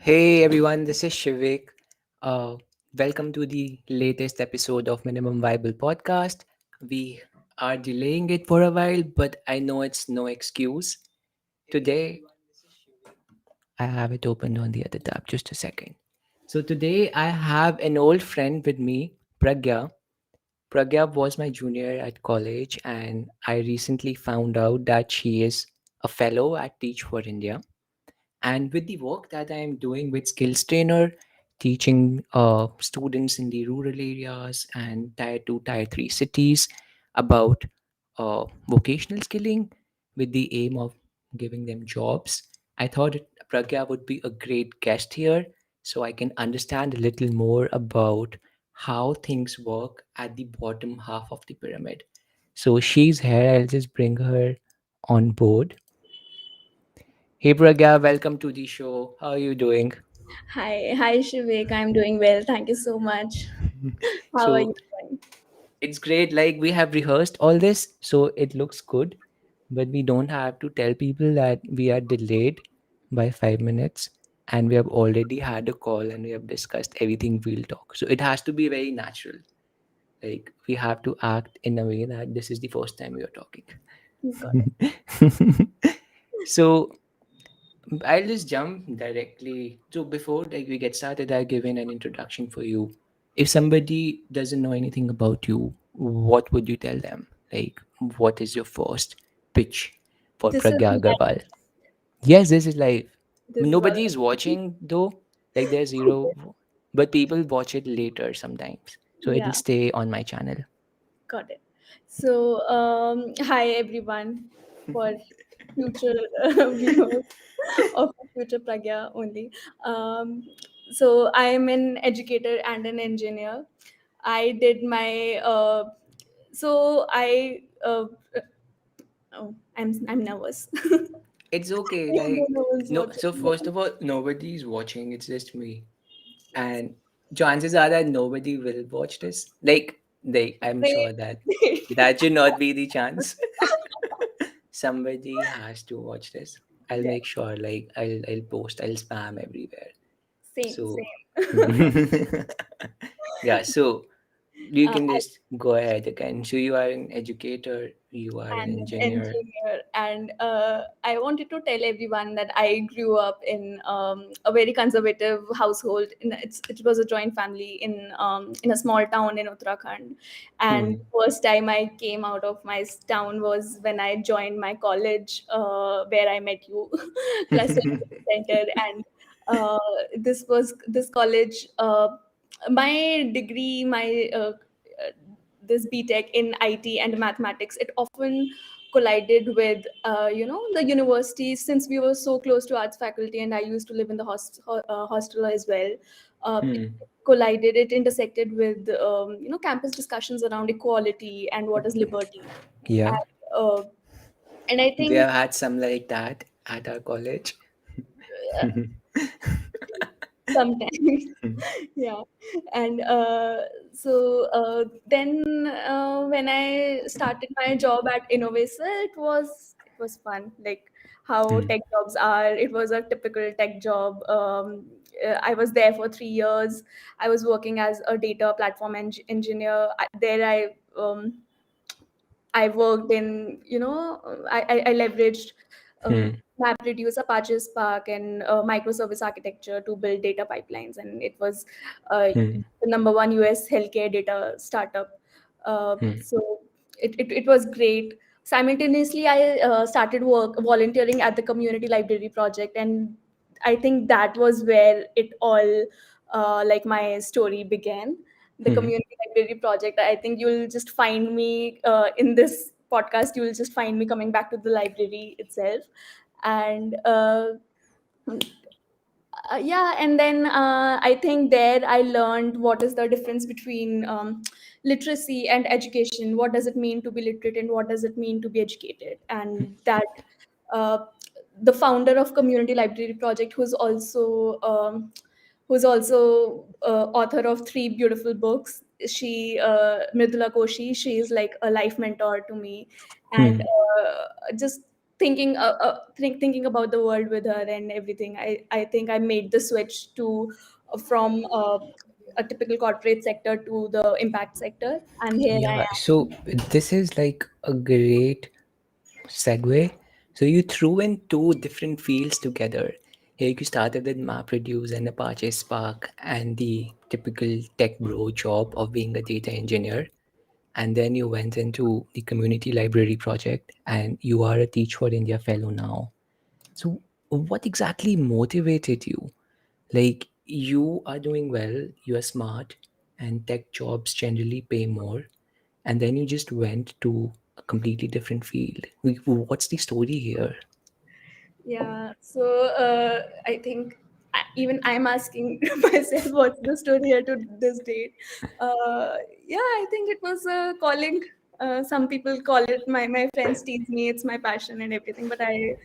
Hey everyone, this is Shivek. Uh, Welcome to the latest episode of Minimum Viable Podcast. We are delaying it for a while, but I know it's no excuse. Today, I have it opened on the other tab. Just a second. So today, I have an old friend with me, Pragya. Pragya was my junior at college, and I recently found out that she is a fellow at Teach for India. And with the work that I am doing with SkillsTrainer, teaching students in the rural areas and tier 2, tier 3 cities about vocational skilling with the aim of giving them jobs, I thought Pragya would be a great guest here so I can understand a little more about how things work at the bottom half of the pyramid. So she's here. I'll just bring her on board. Hey Pragya, welcome to the show. How are you doing? Hi, Shivek. I'm doing well. Thank you so much. How are So you doing? it's great. Like we have rehearsed all this, so it looks good, but we don't have to tell people that we are delayed by 5 minutes and we have already had a call and we have discussed everything we'll talk. So it has to be very natural. Like we have to act in a way that this is the first time we are Got it. talking. So I'll just jump directly. So before like we get started, I'll give in an introduction for you. If somebody doesn't know anything about you, what would you tell them? Like, what is your first pitch for This is Pragya life. Agrawal? Yes, this is live. This is all. Nobody is watching though. Like there's zero, but people watch it later sometimes. So it'll Yeah, stay on my channel. got it. So, hi everyone for future viewers of future Pragya only. Um, so, I am an educator and an engineer. I did my so I oh, I'm nervous. It's okay. I don't Like know who's no. watching. So first of all, nobody is watching. It's just me. And chances are that nobody will watch this. Like I'm Great. sure that that should not be the chance. Somebody has to watch this. I'll Yeah, make sure. Like I'll post. I'll spam everywhere. same. So yeah. So you can I just go ahead again. So you are an educator. You are an am an engineer. engineer, and I wanted to tell everyone that I grew up in a very conservative household. It was a joint family in a small town in Uttarakhand, and Hmm. first time I came out of my town was when I joined my college, where I met you, Cluster Center, and uh, this college. My degree, my this BTech in IT and mathematics, it often collided with the universities, since we were so close to arts faculty and I used to live in the hostel as well. It Hmm. collided, it intersected with campus discussions around equality and what is liberty. Yeah. And, uh, and I We think have had some like that at our college. sometimes yeah. And then when I started my job at Innovation, it was fun, like how Hmm. tech jobs are. It was a typical tech job. I was there for 3 years. I was working as a data platform engineer. I worked in, I leveraged Hmm. MapReduce, Apache Spark, and microservice architecture to build data pipelines. And it was Hmm. the number one US healthcare data startup. Hmm. So it was great. Simultaneously, I started volunteering at the community library project. And I think that was where it all, like my story began, the Hmm. community library project. I think you'll just find me in this podcast. You will just find me coming back to the library itself, and yeah. And then I think there I learned what is the difference between literacy and education. What does it mean to be literate, and what does it mean to be educated? And that uh, the founder of community library project, who's also author of three beautiful books. She Mridula Koshi, she is like a life mentor to me. And Hmm. just thinking about the world with her and everything. I think I made the switch to from a typical corporate sector to the impact sector, and here I Yeah, am. so this is like a great segue. So you threw in two different fields together. Here you started with MapReduce and Apache Spark and the typical tech bro job of being a data engineer. And then you went into the community library project and you are a Teach for India fellow now. So what exactly motivated you? Like you are doing well, you are smart, and tech jobs generally pay more, and then you just went to a completely different field. What's the story here? Yeah, so I think even I'm asking myself what's the story here to this date. Yeah, I think it was a calling. Some people call it, my friends tease me, it's my passion and everything, but I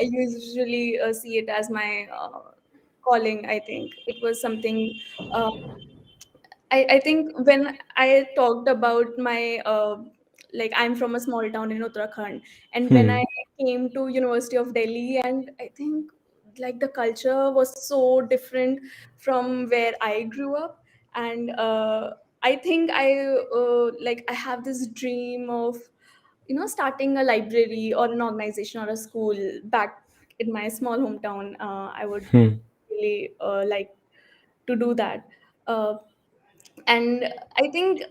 usually see it as my calling. I think it was something. Uh, I think when I talked about my like I'm from a small town in Uttarakhand, and when Hmm. I came to University of Delhi, and I think like the culture was so different from where I grew up, and I think I have this dream of starting a library or an organization or a school back in my small hometown. I would Hmm. really like to do that. Uh, and I think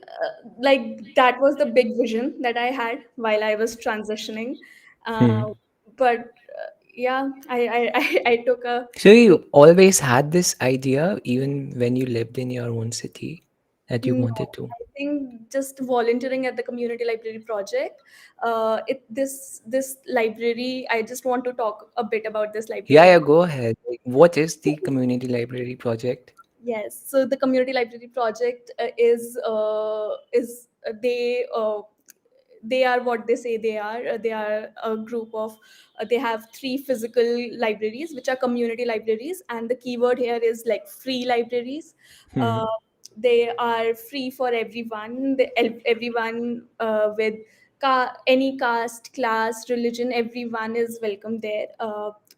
like that was the big vision that I had while I was transitioning. Hmm. But yeah, I took a So break. you always had this idea, even when you lived in your own city, that you No, wanted to. I think just volunteering at the community library project. This library, I just want to talk a bit about this Yeah, library. yeah, go ahead. Like, what is the community library project? Yes, so the community library project is they are what they say they are. They are a group of they have three physical libraries which are community libraries, and the keyword here is like free libraries. Hmm. Uh, they are free for everyone. Everyone with any caste, class, religion, everyone is welcome there.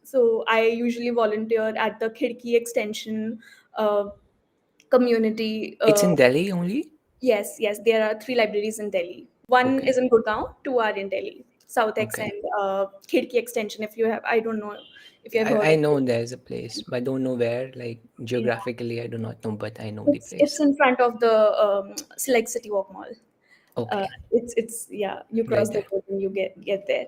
So I usually volunteer at the Khidki extension uh, community. It's in Delhi only? Yes, yes, there are three libraries in Delhi. One Okay. is in Gurgaon, two are in Delhi. South X Okay. and Khidki extension. If you have, I don't know if you have heard I of know it. there's a place, but I don't know where. Like Yeah, geographically, I do not know, but I know the it's place. in front of the Select City Walk Mall. Okay. It's yeah, you cross Right the there. road and you get there.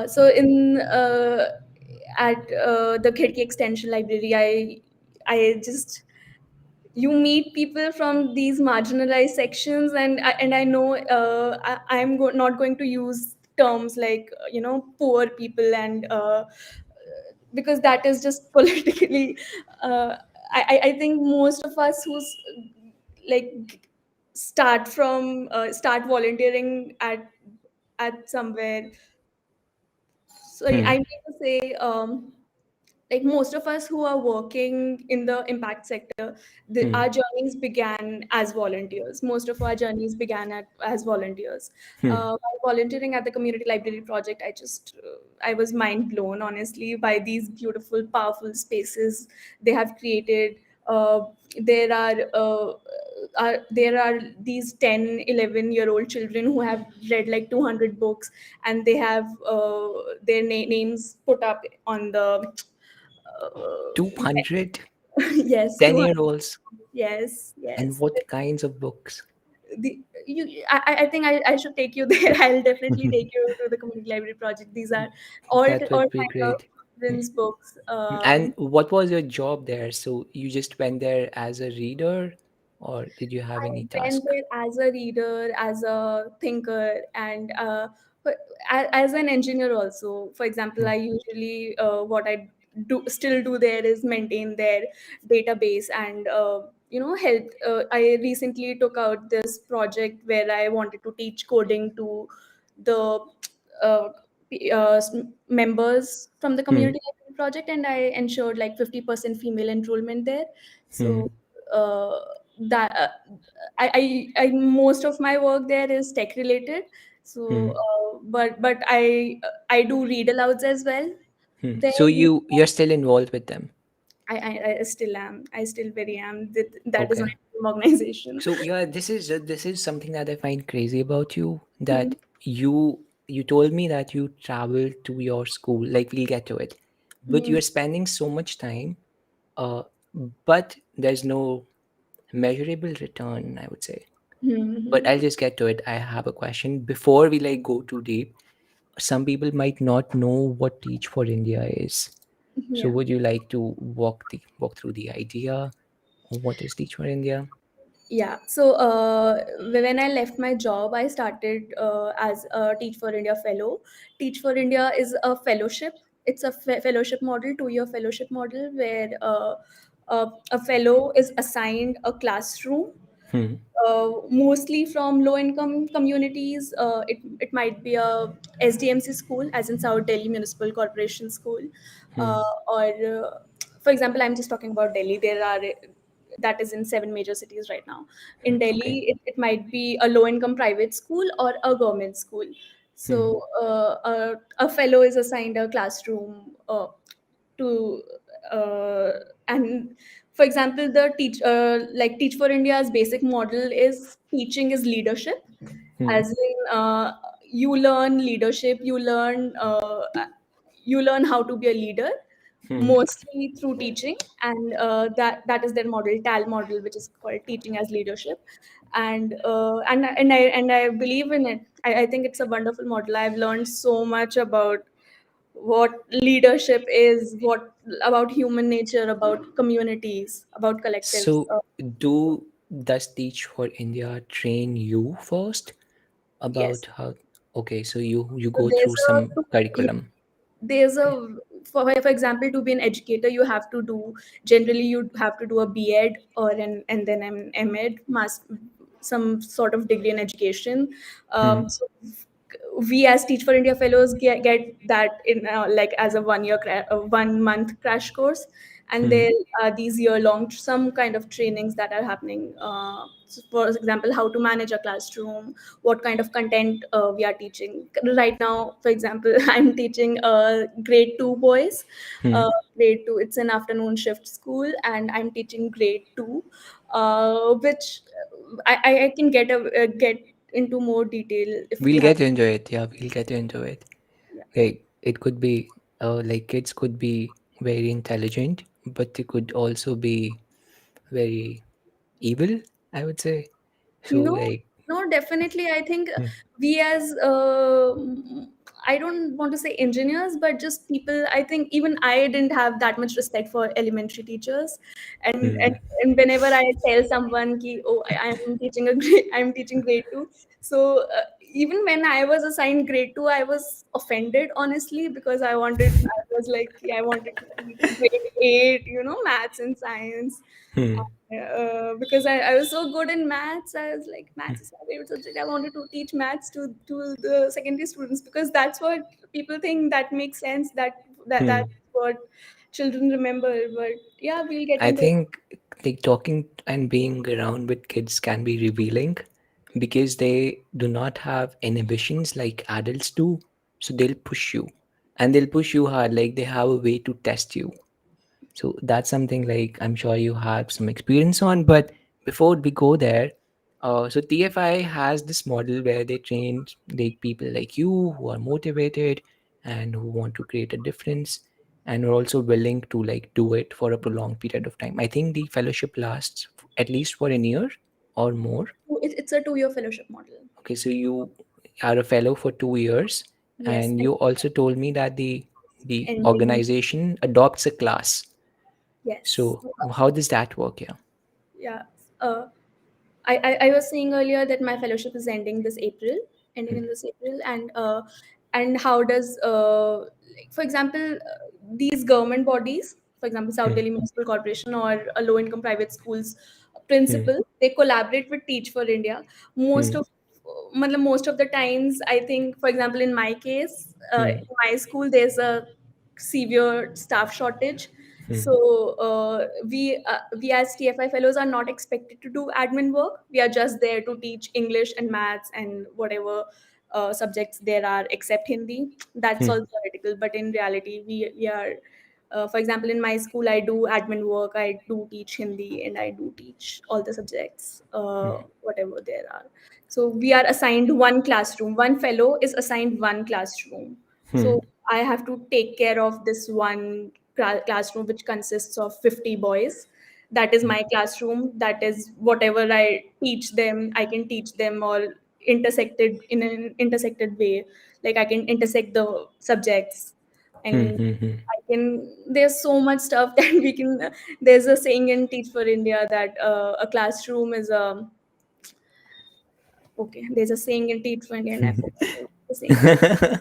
So in at the Khidki extension library, I just you meet people from these marginalized sections, and I know not going to use terms like poor people, and because that is just politically I think most of us who's like start volunteering at somewhere. Sorry, Hmm. I need to say like most of us who are working in the impact sector, Hmm. our journeys began as volunteers. Most of our journeys began as volunteers. Hmm. While volunteering at the community library project, I was mind blown, honestly, by these beautiful, powerful spaces they have created. Uh, there are these 10, 11-year-old children who have read like 200 books, and they have their names put up on the 200 yes, 200. 10-year-olds. Yes, And yes. what kinds of books? I think I should take you there. I'll definitely take you to the community library project. These are That all would be kinds of great. children's books. And what was your job there? So you just went there as a reader, or did you have any I went task? there as a reader, as a thinker, and as an engineer also. For example, Hmm. I usually what I still do there is maintain their database and help. I recently took out this project where I wanted to teach coding to the uh, members from the Hmm. community library project, and I ensured like 50% female enrollment there. Hmm. So uh, that I most of my work there is tech related. So, Hmm. but I do read alouds as well. Hmm. Then So you're still involved with them. I still am. I still very am. That is my Okay. dream organization. So yeah, this is something that I find crazy about you, Hmm. that you told me that you travel to your school. Like, we'll get to it, but Hmm. you're spending so much time, uh, but there's no measurable return, I would say. But Hmm. I'll just get to it. I have a question before we like go too deep. Some people might not know what Teach for India is. So Yeah. would you like to walk through the idea of what is Teach for India? Yeah. So when I left my job, I started as a Teach for India fellow. Teach for India is a fellowship. It's a fellowship model, 2-year fellowship model, where a fellow is assigned a classroom, Hmm. mostly from low income communities. It might be a SDMC school, as in South Delhi Municipal Corporation School, Hmm. or for example, I'm just talking about Delhi. There are that is in 7 major cities right now. In Okay. Delhi, it might be a low income private school or a government school. Hmm. So a fellow is assigned a classroom to uh, and for example, the Teach for India's basic model is teaching is leadership, Hmm. as in you learn leadership, you learn how to be a leader, Hmm. mostly through teaching. And that is their model, TAL model, which is called teaching as leadership. And I believe in it. I think it's a wonderful model. I've learned so much about what leadership is, what about human nature, about communities, about collectives. So do does Teach for India train you first Yes. about how? Okay, so you So go through some yeah, curriculum. there's Okay. a for example, to be an educator, you have to do generally you have to do a B.Ed or and then an M.Ed, some sort of degree in education. Hmm. So we as Teach for India fellows get that in like as a 1 month crash course, and Hmm. there are these year long some kind of trainings that are happening. So for example, how to manage a classroom, what kind of content we are teaching right now. For example, I'm teaching grade 2 boys. Hmm. Grade 2, it's an afternoon shift school, and I'm teaching grade 2, which I can get into more detail if we We'll have. get into it. Yeah, we'll get into it. Yeah. Like, it could be, like, kids could be very intelligent, but they could also be very evil, I would say. So No, like, no, definitely. I think hmm. we as I don't want to say engineers, but just people. I think even I didn't have that much respect for elementary teachers, and and, Hmm. and whenever I tell someone ki, oh, I'm teaching a grade, I'm teaching grade 2. So even when I was assigned grade 2, I was offended honestly, because I was like, I wanted to teach grade 8, maths and science. Hmm. Because I was so good in maths. I was like, maths is my favorite subject. I wanted to teach maths to the secondary students, because that's what people think that makes sense. That's Hmm. what children remember. But yeah, we'll get I into it. think like talking and being around with kids can be revealing, because they do not have inhibitions like adults do. So they'll push you, and they'll push you hard. Like, they have a way to test you. So that's something like I'm sure you have some experience on. But before we go there, so TFI has this model where they train like people like you who are motivated and who want to create a difference, and are also willing to like do it for a prolonged period of time. I think the fellowship lasts at least for a year or more. It's a 2-year fellowship model. Okay, so you are a fellow for 2 years, Yes, and and you also told me that the ending. organization adopts a class. Yes. So how does that work? Yeah. Yeah. Uh, I was saying earlier that my fellowship is ending Hmm. in this April, and how does like for example, these government bodies, for example, South Hmm. Delhi Municipal Corporation or a low income private schools Hmm. principal, they collaborate with Teach for India. Most Hmm. of most of the times, I think, for example, in my case, Hmm. in my school, there's a severe staff shortage. Hmm. So we as TFI fellows are not expected to do admin work. We are just there to teach English and maths and whatever subjects there are except Hindi. That's all theoretical, but in reality, we are. For example, in my school, I do admin work, I do teach Hindi, and I do teach all the subjects, whatever there are. So we are assigned one classroom. One fellow is assigned one classroom. So I have to take care of this one classroom, which consists of 50 boys. That is my classroom. That is whatever I teach them, I can teach them all intersected in an intersected way. Like I can intersect the subjects, and I can. There's so much stuff that we can. There's a saying in Teach for India that a classroom is a. Okay, there's a saying in Teach for India, and I forgot what the saying is.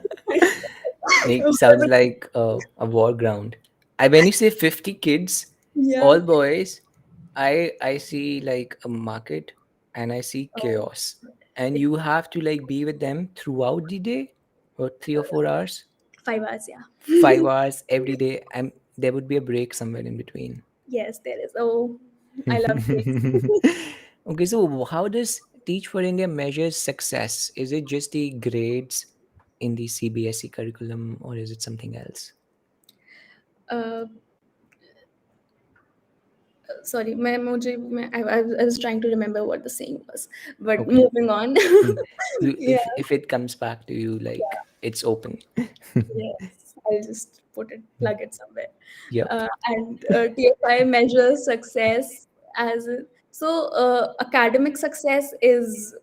It sounds like a war ground. When you say 50 kids, Yeah. all boys, I see like a market and I see Oh, chaos. And you have to like be with them throughout the day for 3 or 4 hours, 5 hours. Yeah. 5 hours every day, and there would be a break somewhere in between. Yes, there is. Oh, I love this. Okay, so how does Teach for India measure success? Is it just the grades in the CBSE curriculum, or is it something else? uh, Sorry, I was trying to remember what the saying was, but Okay. moving on. Mm. Yeah, If it comes back to you, like yeah, it's open. yes. I'll just plug it somewhere. Yep. And TFI measures success as academic success is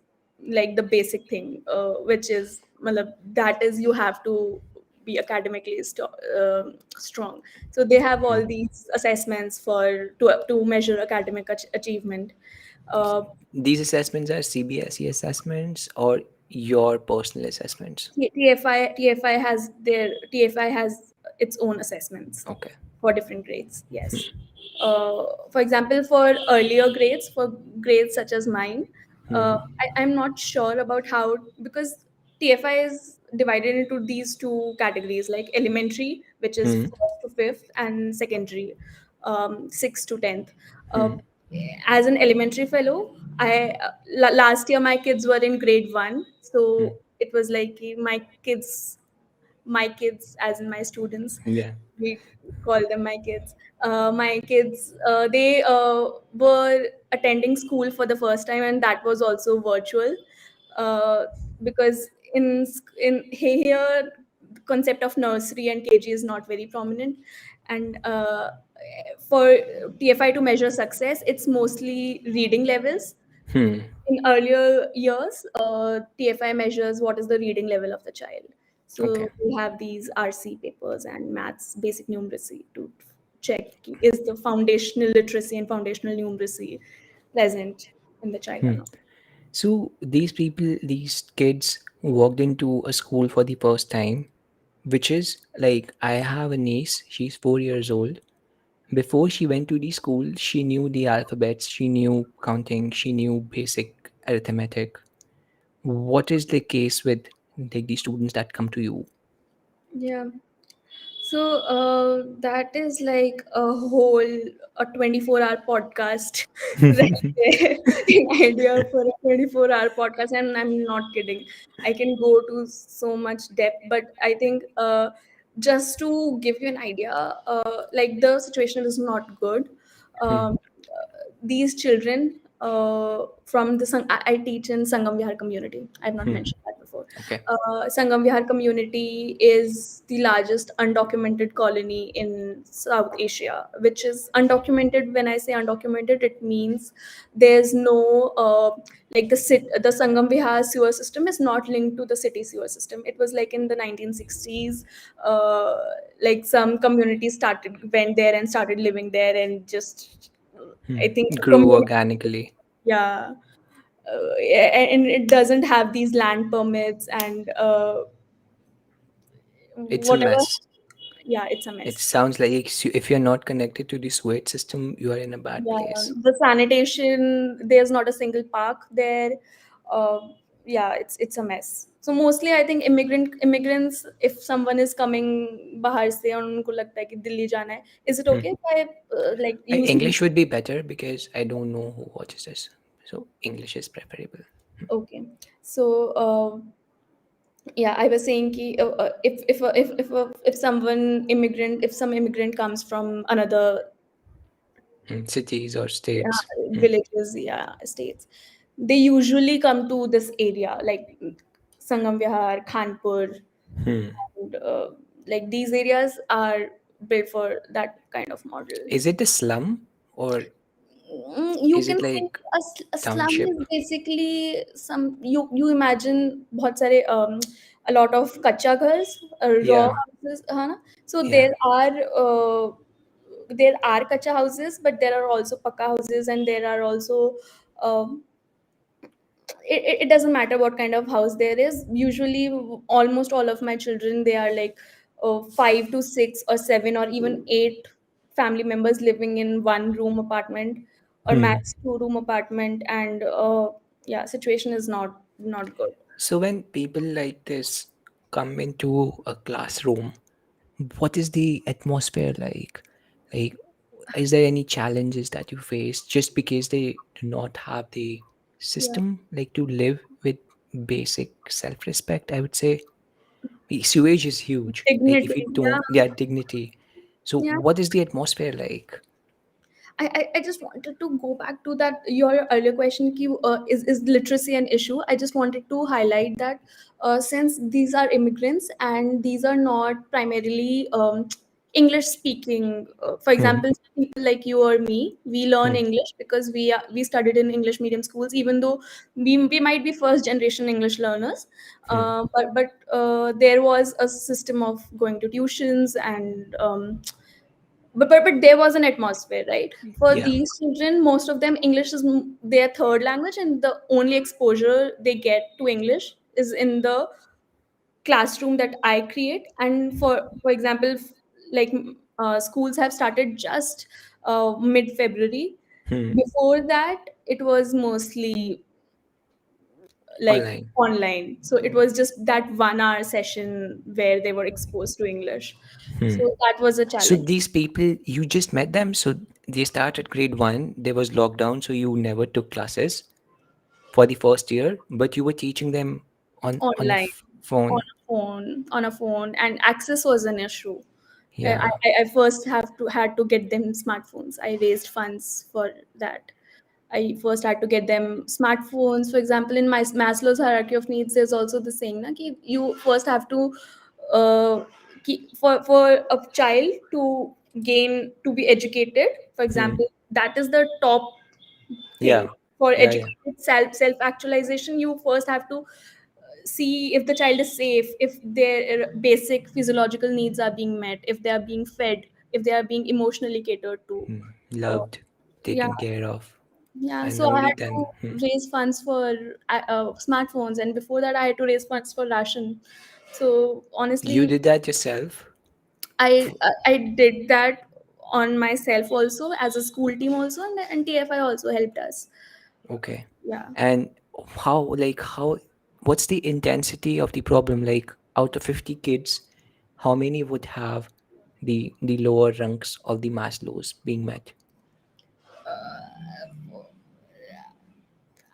like the basic thing, which is matlab, that is you have to be academically strong. So they have all these assessments to measure academic achievement. Uh, These assessments are CBSE assessments or your personal assessments. TFI has its own assessments Okay. for different grades. Yes. For example, for earlier grades, for grades such as mine, I'm not sure about how, because TFI is divided into these two categories, like elementary, which is Hmm. first to fifth, and secondary, sixth to tenth. Uh, as an elementary fellow, last year my kids were in grade one, so it was like my kids, as in my students, Yeah. we call them my kids, they were attending school for the first time, and that was also virtual, uh, because in here the concept of nursery and KG is not very prominent, and for TFI to measure success, it's mostly reading levels. Hmm. In earlier years, TFI measures what is the reading level of the child. Okay. So we have these RC papers and maths, basic numeracy to check is the foundational literacy and foundational numeracy present in the child or not. So these people, these kids walked into a school for the first time, which is like I have a niece, she's 4 years old. Before she went to the school, she knew the alphabets, she knew counting, she knew basic arithmetic. What is the case with like the students that come to you? Yeah. So that is like a 24-hour podcast right there. An idea for a 24-hour podcast, and I'm not kidding. I can go to so much depth, but I think just to give you an idea, like the situation is not good. These children from I teach in Sangam Vihar community. I have not mentioned that before. Okay. Sangam Vihar community is the largest undocumented colony in South Asia, which is undocumented. When I say undocumented, it means there's no like the Sangam Vihar sewer system is not linked to the city sewer system. It was like in the 1960s, uh, like some communities went there and started living there, and just I think Grew organically. yeah, and it doesn't have these land permits and It's a whatever. mess. Yeah, it's a It mess. sounds like if you're not connected to the sewage system, you are in a bad Yeah, place. the sanitation, there's not a single park there. Uh, yeah, it's a mess. So mostly, I think immigrants, if someone is coming बाहर से और उनको लगता है कि दिल्ली जाना है, is it okay if I like use Hindi? English would be better because I don't know who watches this. So English is preferable. Okay, so Yeah, I was saying ki, if someone immigrant, if some immigrant comes from another Cities or states. villages, yeah, states, they usually come to this area like Sangam Vihar, Khanpur, Hmm. and like these areas are built for that kind of model. Is it a slum or You is can it think like a slum is township? basically some, you imagine बहुत सारे a lot of kacha ghars, raw Yeah, houses, है ना? So yeah. there are kacha houses, but there are also pakka houses, and there are also um, it doesn't matter what kind of house there is. Usually almost all of my children, they are like 5 to 6 or 7 or even 8 family members living in one room apartment, or Hmm. max 2 room apartment, and yeah, situation is not good. So when people like this come into a classroom, what is the atmosphere like? Like, is there any challenges that you face just because they do not have the Yeah, system like to live with basic self-respect? I would say the sewage is huge. Like if dignity, you yeah. don't, yeah, dignity. So Yeah, what is the atmosphere like? I just wanted to go back to that your earlier question ki, is literacy an issue? I just wanted to highlight that since these are immigrants and these are not primarily English speaking, for Hmm. example, people like you or me, we learn Hmm. English because we studied in English medium schools, even though we might be first generation English learners, Hmm. but there was a system of going to tuitions, and but there was an atmosphere, right? For Yeah. these children, most of them, English is their third language, and the only exposure they get to English is in the classroom that I create. And for example, like schools have started just mid February. Hmm. Before that, it was mostly like Online. online, so it was just that 1 hour session where they were exposed to English, Hmm. so that was a So challenge. these people, you just met them. So they start at grade one. There was lockdown, so you never took classes for the first year, but you were teaching them on a Online, on phone. a phone, and access was an issue. Yeah. I first have to had to get them smartphones. I raised funds for that. I first had to get them smartphones. For example, in my Maslow's hierarchy of needs, there's also the saying na, ki you first have to for a child to be educated. For Hmm. example, that is the top thing Yeah. for Yeah. Yeah. educated self actualization. You first have to see if the child is safe, if their basic physiological needs are being met, if they are being fed, if they are being emotionally catered to. Hmm. uh, Loved, yeah, taken care of, yeah, and so I only had then. to raise funds for smartphones, and before that I had to raise funds for ration. So You honestly, did that yourself. I did that on myself also, as a school team also, and TFI also helped us. Okay. Yeah. And how what's the intensity of the problem? Like out of 50 kids, how many would have the lower rungs of the Maslow's being met?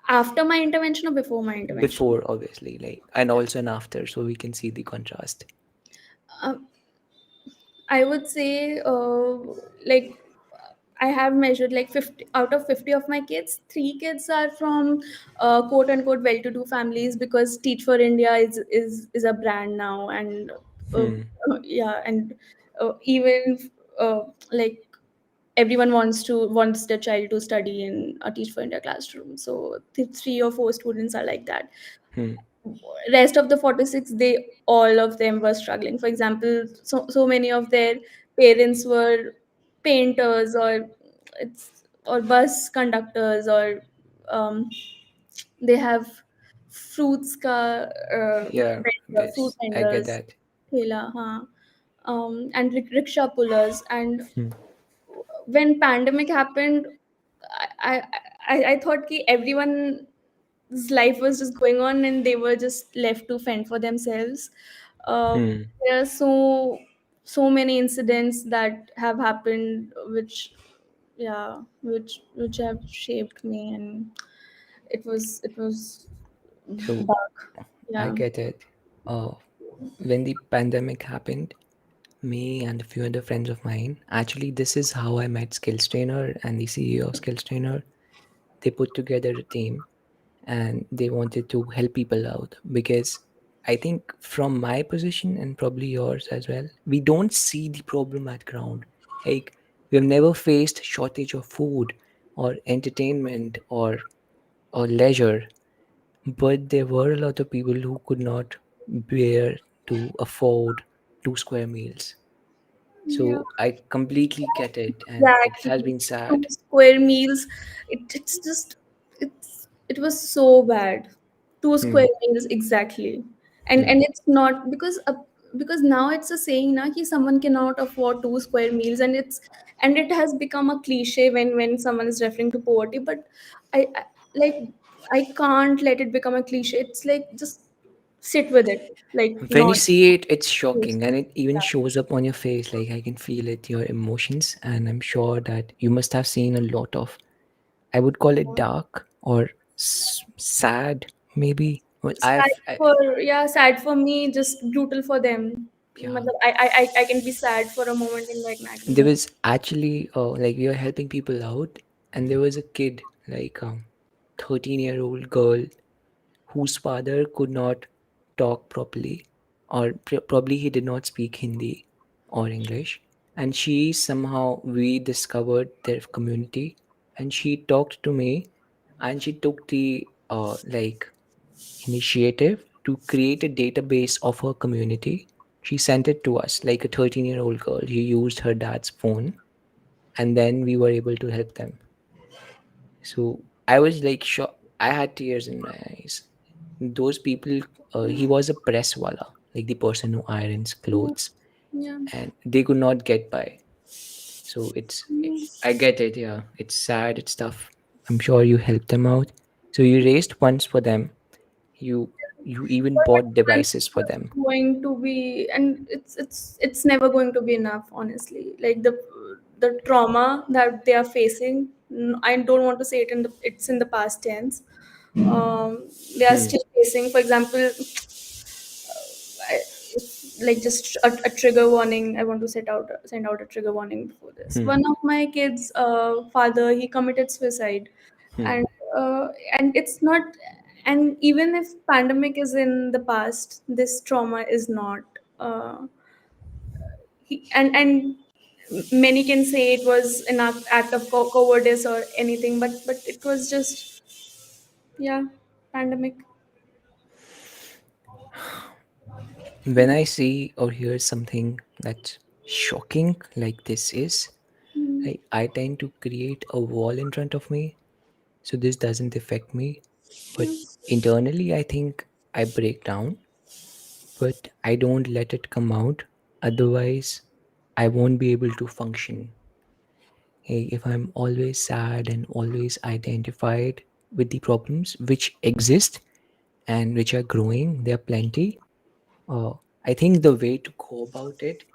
After my intervention or before my intervention? Before, obviously, like, and also an after, so we can see the contrast. Um, I would say, like, I have measured like 50 out of 50 of my kids. 3 kids are from quote unquote well-to-do families, because Teach for India is a brand now, and uh, Hmm. yeah, and even uh, like everyone wants their child to study in a Teach for India classroom. So 3 or 4 students are like that. Hmm. Rest of the 46, they all of them were struggling. For example, so many of their parents were painters, or bus conductors, or um, they have fruits ka Yeah, fruit that's I get vendors, that. thela, and rickshaw pullers. And Hmm. when pandemic happened, I I thought ki everyone's life was just going on, and they were just left to fend for themselves. Uh, Hmm. there are so many incidents that have happened, which yeah, which have shaped me, and it was So dark. I Yeah. get it. uh, when the pandemic happened, me and a few other friends of mine, actually, this is how I met SkillsTrainer and the CEO of SkillsTrainer. They put together a team and they wanted to help people out because I think from my position and probably yours as well, we don't see the problem at ground. Like we have never faced shortage of food or entertainment or leisure, but there were a lot of people who could not bear to afford 2 square meals. Yeah. So I completely get it, and it has Exactly. been Two sad. square meals. It's just it was so bad. Two Hmm. square meals exactly. Hmm. And it's not because now it's a saying now that someone cannot afford 2 square meals, and it has become a cliche when someone is referring to poverty. But I like I can't let it become a cliche. It's like just sit with it. Like When you not see it, it's yes. shocking, and it even Yeah. shows up on your face. Like I can feel it, your emotions, and I'm sure that you must have seen a lot of, I would call it dark or sad, maybe. Well, Sad sad for me, just brutal for them. yeah. Matlab, I can be sad for a moment and like I can There move. was actually, like we were helping people out, and there was a kid, like 13-year-old girl whose father could not talk properly, or probably he did not speak Hindi or English. And she somehow, we discovered their community, and she talked to me, and she took the like initiative to create a database of her community. She sent it to us like a 13-year-old girl. She used her dad's phone, and then we were able to help them. So I was like shocked. I had tears in my eyes. Those people, he was a press wala, like the person who irons Yeah, clothes, yeah. and they could not get by. So I get it. Yeah, it's sad. It's tough. I'm sure you helped them out. So you raised funds for them. You you even But bought it's devices for them. going to be, and it's never going to be enough. Honestly, like the trauma that they are facing. I don't want to say it's in the past tense. They are Hmm. still facing. For example, I, like just a trigger warning. I want to send out a trigger warning before this. Hmm. One of my kids' father, he committed suicide, Hmm. and uh, and it's not. And even if pandemic is in the past, this trauma is not. And many can say it was an act of cowardice or anything, but it was just, yeah, pandemic. When I see or hear something that's shocking like this is, Mm, I tend to create a wall in front of me so this doesn't affect me. But internally, I think I break down, but I don't let it come out. Otherwise, I won't be able to function. If I'm always sad and always identified with the problems which exist and which are growing, there are plenty. Uh, I think the way to go about it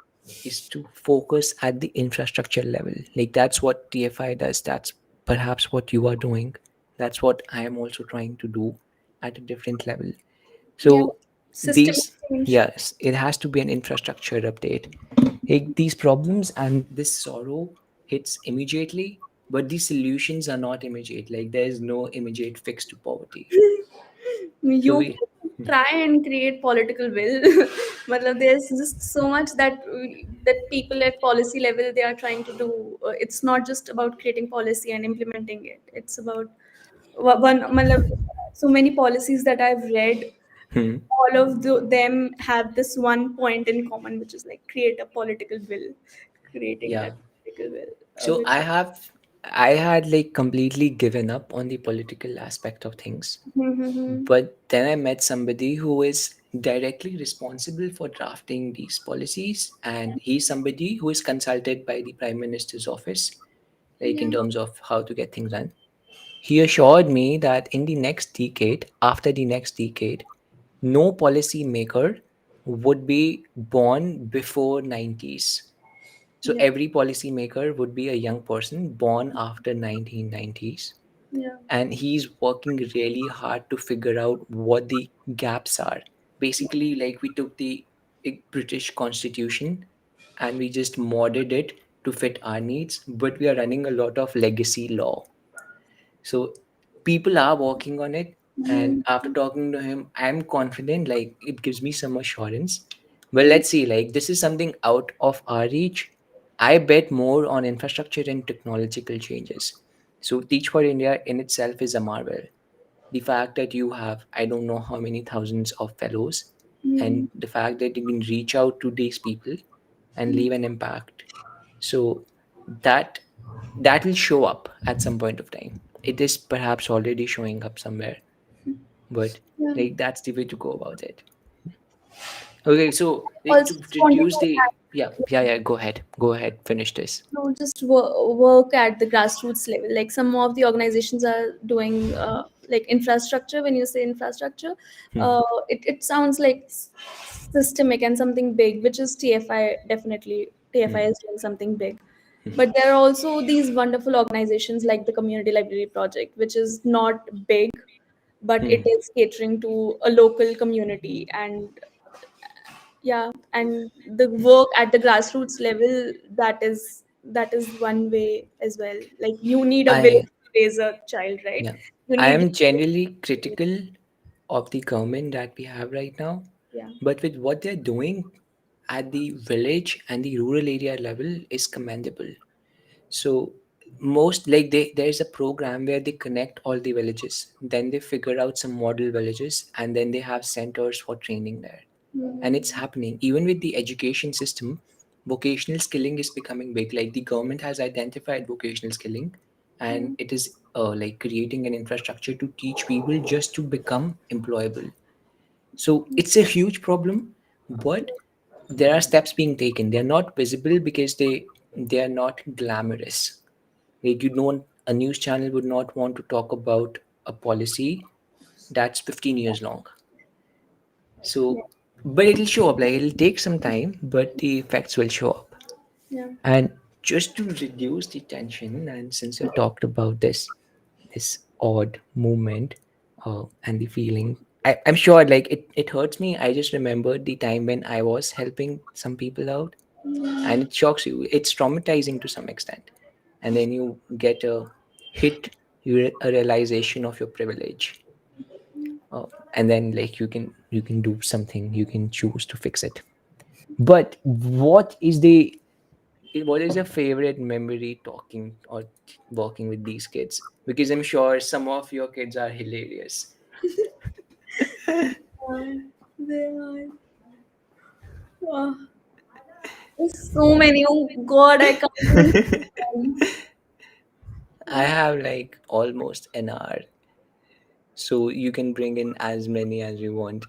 is to focus at the infrastructure level. Like that's what TFI does. That's perhaps what you are doing. That's what I am also trying to do at a different level. yeah, So systemic these, change. yes, it has to be an infrastructure update. Like these problems and this sorrow hits immediately, but these solutions are not immediate. Like there is no immediate fix to poverty. So You we, can try and create political will. Matlab, there's just so much that people at policy level they are trying to do. It's not just about creating policy and implementing it. It's about matlab, so many policies that I've read. hmm, All of them have this one point in common, which is like create a political will, creating yeah. that political will. So I had like completely given up on the political aspect of things. Mhm. But then I met somebody who is directly responsible for drafting these policies, and he's somebody who is consulted by the Prime Minister's office, like in Yeah, terms of how to get things done. He assured me that in the next decade, after the next decade, no policy maker would be born before 90s. So yeah, every policy maker would be a young person born after 1990s, yeah, and he's working really hard to figure out what the gaps are basically like we took the British Constitution and we just modded it to fit our needs, but we are running a lot of legacy law. So people are working on it, and Mhm. after talking to him, I'm confident, like it gives me some assurance. Well, let's see, like this is something out of our reach. I bet more on infrastructure and technological changes. So Teach for India in itself is a marvel. The fact that you have, I don't know how many thousands of fellows, and Mhm. the fact that you can reach out to these people and leave an impact. So that that will show up at some point of time. It is perhaps already showing up somewhere, but Yeah. like that's the way to go about it. Okay, so like Also, to just wanted reduce to the, yeah, add, yeah, yeah, go ahead, finish this. no, just work at the grassroots level. Like some of the organizations are doing like infrastructure. When you say infrastructure, Hmm, it sounds like systemic and something big, which is TFI. Definitely, TFI hmm, is doing something big. But there are also these wonderful organizations like the Community Library Project, which is not big, but hmm. it is catering to a local community. And yeah, and the work at the grassroots level, that is one way as well. Like you need a I village to raise a child, right? Yeah, You I need. am generally critical of the government that we have right now, Yeah. but with what they're doing at the village and the rural area level is commendable. So most like there's a program where they connect all the villages, then they figure out some model villages, and then they have centers for training there. And it's Mhm. happening even with the education system. Vocational skilling is becoming big. Like the government has identified vocational skilling, and Mhm. it is like creating an infrastructure to teach people just to become employable. So it's a huge problem, but there are steps being taken. They're not visible because they are not glamorous. Like you don't, a news channel would not want to talk about a policy that's 15 years long. So, Yeah. but it'll show up. Like it'll take some time, but the effects will show up. Yeah. And just to reduce the tension, and since you talked about this odd movement, and the feeling, I'm sure like it hurts me. I just remembered the time when I was helping some people out, and it shocks you. It's traumatizing to some extent, and then you get a hit, a realization of your privilege, uh, and then like you can do something, you can choose to fix it. But what is your favorite memory talking or working with these kids? Because I'm sure some of your kids are hilarious. They are. Oh, there's so many. Oh God, I can't even. I Oh have like almost an hour, so you can bring in as many as you want.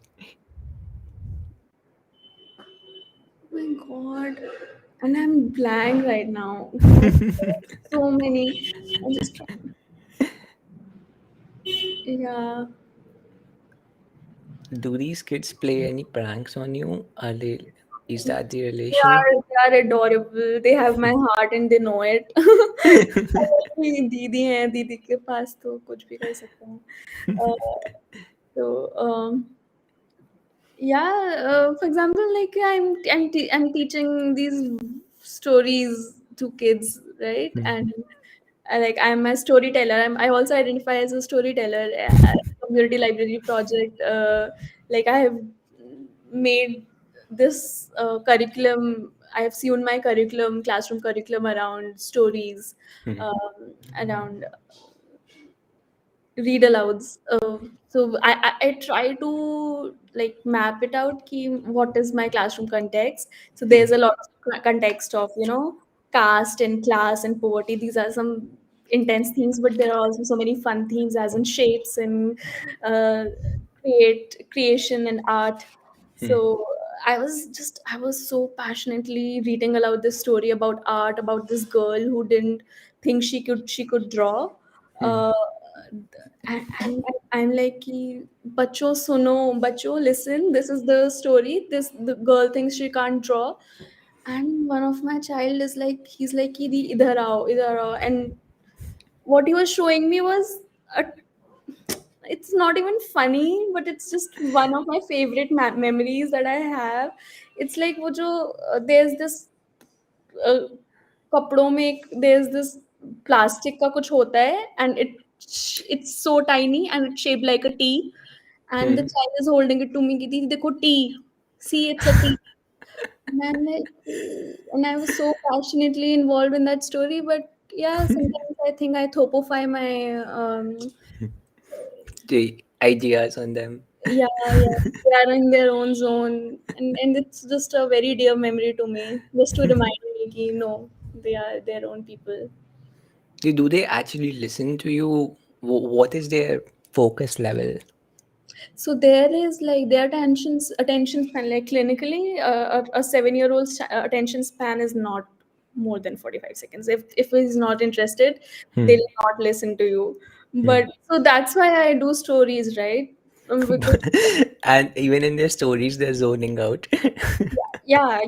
my God, and I'm blank right now. God, so many. I'm just trying. Yeah. Do these kids play any pranks on you? Are they? Is that the They relation? are adorable. They have my heart and they know it. मेरी दीदी है, दीदी के पास तो कुछ भी कर सकते हैं. तो yeah, for example, like I'm teaching these stories to kids, right? And like I'm a storyteller. I also identify as a storyteller at community library project. Like I have made this curriculum. I have seen my curriculum, classroom curriculum around stories, around read alouds. So I try to like map it out. Ki what is my classroom context? So there's a lot of context of caste and class and poverty. These are some intense themes, but there are also so many fun themes, as in shapes and uh, creation and art. So I was so passionately reading aloud this story about art, about this girl who didn't think she could draw. Uh, and I'm like, कि, बच्चों सुनो, बच्चों listen. This is the story. The girl thinks she can't draw, and one of my child is like, he's like, कि, "दी, इधर आओ," and what he was showing me was a it's not even funny, but it's just one of my favorite memories that I have. It's like वो जो there's this uh, कपड़ों में there's this plastic का कुछ होता है, and it's so tiny and it's shaped like a T, and the Hmm. child is holding it to me कि दीदी देखो T, see it's a T. And I'm like, and I was so passionately involved in that story. But yeah, sometimes I think I thopify my The ideas on them. yeah, yeah. They are in their own zone, and it's just a very dear memory to me, just to remind me, कि, no, they are their own people. Do they actually listen to you? What is their focus level? So there is like their attention span, like clinically, a 7-year-old attention span is not more than 45 seconds. If he's not interested, Hmm. they'll not listen to you. Hmm. But so that's why I do stories, right? Because And even in their stories, they're zoning out. yeah,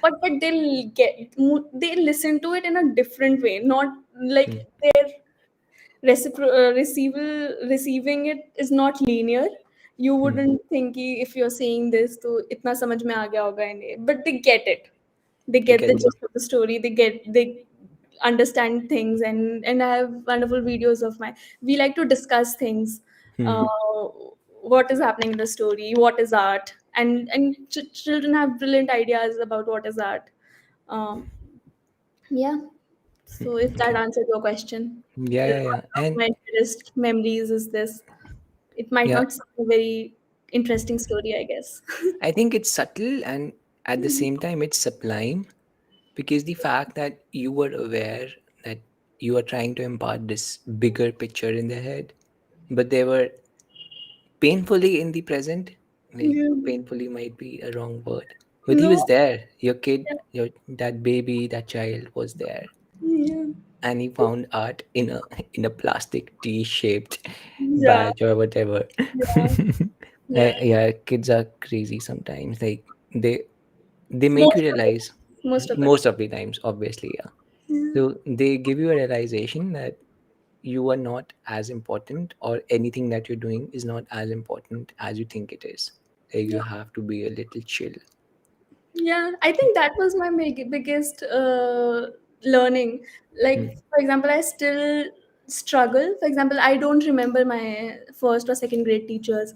but they listen to it in a different way, not like Hmm. their receiving it is not linear. You Hmm. wouldn't think कि if you're saying this तो इतना समझ में आ गया होगा इन्हें, but they get it. They They get the get you. gist of the story. They understand things, and I have wonderful videos of my. We like to discuss things. Hmm. Uh, what is happening in the story? What is art? And children have brilliant ideas about what is art. Um, yeah. So if that Okay. answered your question, Yeah, like yeah, yeah. one of And my dearest memories is this. It might yeah, not sound a very interesting story, I guess. I think it's subtle and at the same time it's sublime because the fact that you were aware that you are trying to impart this bigger picture in their head, but they were painfully in the present. Like Yeah. painfully might be a wrong word, but he was No. there. Your kid, Yeah. your that baby, that child was there, Yeah. and he found art in a in a plastic T-shaped Yeah. badge or whatever. Yeah. Yeah. Yeah, kids are crazy sometimes. Like they make you Most of the realize time. Most of the most time. of the times, obviously, yeah. Yeah. So they give you a realization that you are not as important or anything that you're doing is not as important as you think it is. Like you have to be a little chill. Yeah, I think that was my biggest learning. Hmm. Like, for example, I still struggle. For example, I don't remember my first or second grade teachers.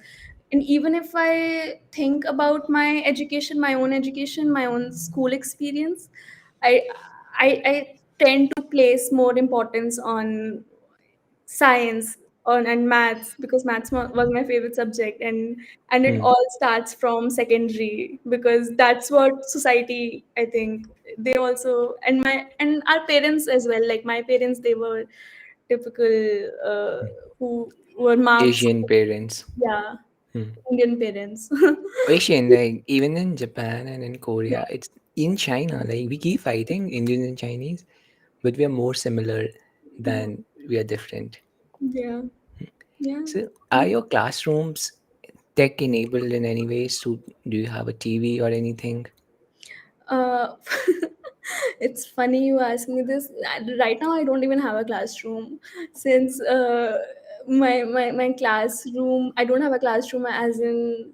And even if I think about my education, my own school experience, I, I tend to place more importance on science and maths, because maths was my favorite subject, and it Hmm. all starts from secondary, because that's what society, I think, they also, and our parents as well, like my parents, they were typical who were marks. Asian parents. Yeah, Hmm. Indian parents. Asian, like even in Japan and in Yeah, Korea, it's in China. Like we keep fighting Indians and Chinese, but we are more similar yeah, than we are different. yeah, yeah. So, are your classrooms tech enabled in any way? So, do you have a TV or anything? Uh, it's funny you ask me this. Right now, I don't even have a classroom, since my classroom. I don't have a classroom, as in,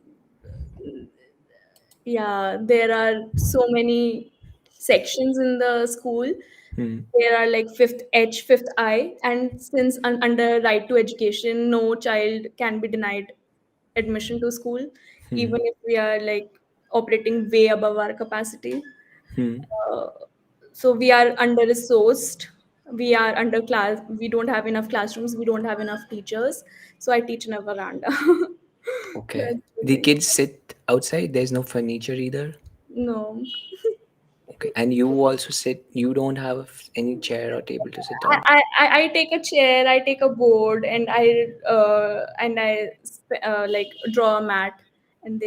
yeah, there are so many sections in the school. Hmm. There are like fifth H, fifth I, and since under right to education, no child can be denied admission to school, Hmm. even if we are like operating way above our capacity. Hmm. Uh, so we are under resourced, we are under class, we don't have enough classrooms, we don't have enough teachers, so I teach in a veranda. Okay. That's the The thing. kids sit outside. There's no furniture either. No, Okay. And you also sit. You don't have any chair or table to sit I, on. I take a chair, I take a board, and I like draw a mat, and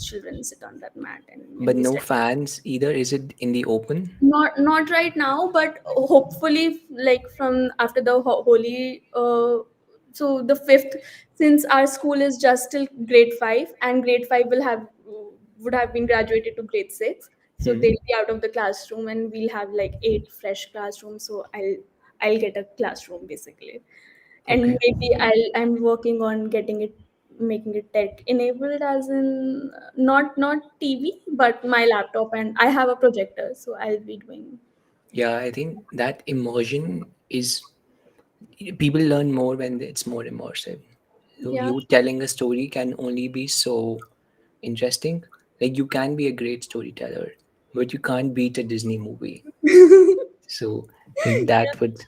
children sit on that mat, and But we no study. fans either. Is it in the open? Not right now, but hopefully, like from after the holy. So the fifth, since our school is just till grade 5, and grade 5 would have been graduated to grade 6, so Hmm. they'll be out of the classroom, and we'll have like 8 fresh classrooms. So I'll get a classroom basically, and Okay. maybe I'm working on getting it, making it tech enabled, as in not TV, but my laptop, and I have a projector, so I'll be doing. Yeah, I think that immersion is people learn more when it's more immersive. So Yeah. you telling a story can only be so interesting. Like you can be a great storyteller, but you can't beat a Disney movie. So I think that would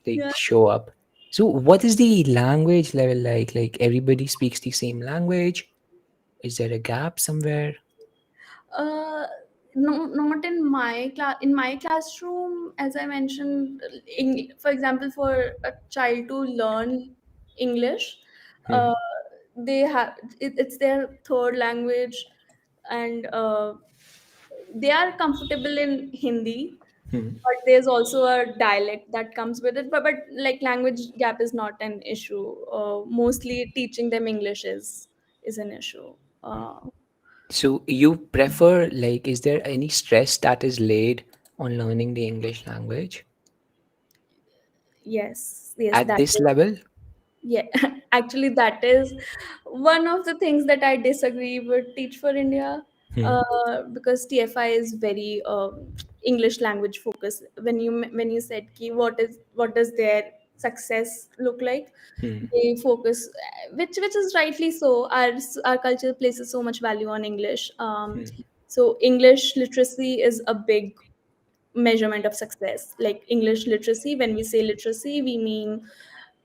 like Yeah. show up. So what is the language level like? Like everybody speaks the same language? Is there a gap somewhere? Uh, no, not in my class. In my classroom, as I mentioned, for example, for a child to learn English, Hmm. uh, they have it's their third language, and they are comfortable in Hindi. Hmm. But there's also a dialect that comes with it. But like language gap is not an issue. Mostly teaching them English is an issue. So you prefer like is there any stress that is laid on learning the English language Yes, yes, at that this is. level? Yeah, actually, that is one of the things that I disagree with Teach for India, Hmm. because TFI is very English language focused. When you said ki what does their success look like, Hmm. they focus, which is rightly so. Our culture places so much value on English. Hmm. So English literacy is a big measurement of success. Like English literacy, when we say literacy, we mean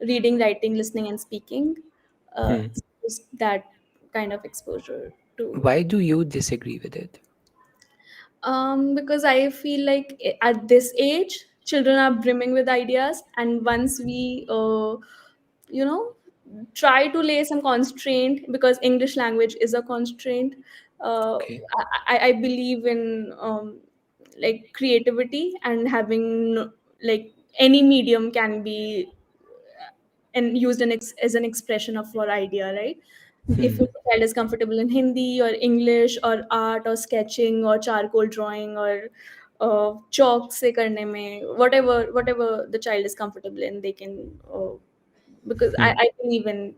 reading, writing, listening, and speaking. Hmm. Just that kind of exposure to. Why do you disagree with it? Because I feel like at this age, children are brimming with ideas, and once we, you know, try to lay some constraint, because English language is a constraint. Uh, Okay. I believe in like creativity, and having like any medium can be and used as an expression of our idea, right? If Hmm. a child is comfortable in Hindi or English or art or sketching or charcoal drawing or chalk se karne mein, whatever the child is comfortable in, they can, because Hmm. I believe in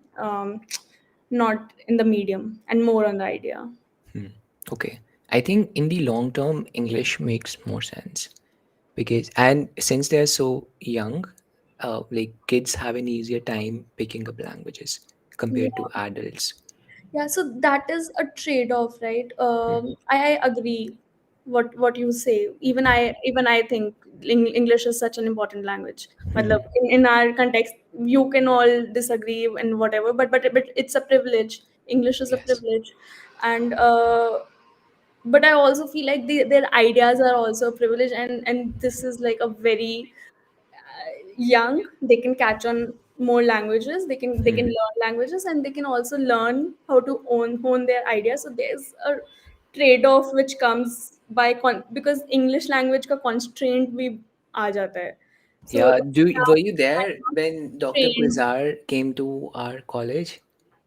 not in the medium and more on the idea. Hmm. Okay. I think in the long term, English makes more sense because, and since they're so young, like kids have an easier time picking up languages Yeah. compared to adults. Yeah, so that is a trade-off, right? Hmm. I agree what you say. Even I think English is such an important language. Hmm. Matlab, in our context, you can all disagree and whatever, but it's a privilege. English is a Yes. privilege, and but I also feel like their ideas are also a privilege, and this is like a very young, they can catch on more languages, they can Hmm. learn languages, and they can also learn how to hone their ideas. So there's a trade-off which comes by because English language ka constraint bhi aa jata hai. So Yeah. now Were you I'm there not when Dr. trained. Gulzar came to our college?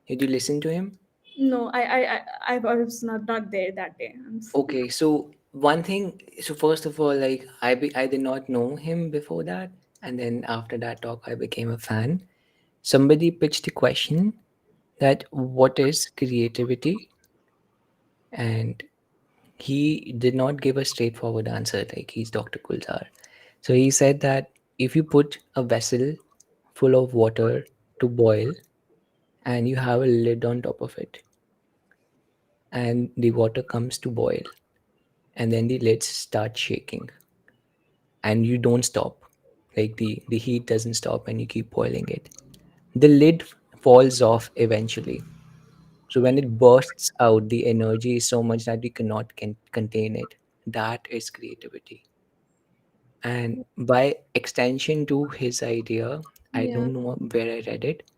Did you listen to him? No, I was not there that day. Okay, so one thing, so first of all, like I did not know him before that, and then after that talk, I became a fan. Somebody pitched a question that what is creativity, and he did not give a straightforward answer. Like he's Dr. Kulzar, so he said that if you put a vessel full of water to boil, and you have a lid on top of it, and the water comes to boil, and then the lids start shaking and you don't stop, like the heat doesn't stop and you keep boiling it, the lid falls off eventually. So when it bursts out, the energy is so much that we cannot contain it. That is creativity. And by extension to his idea, I Yeah, don't know where I read it,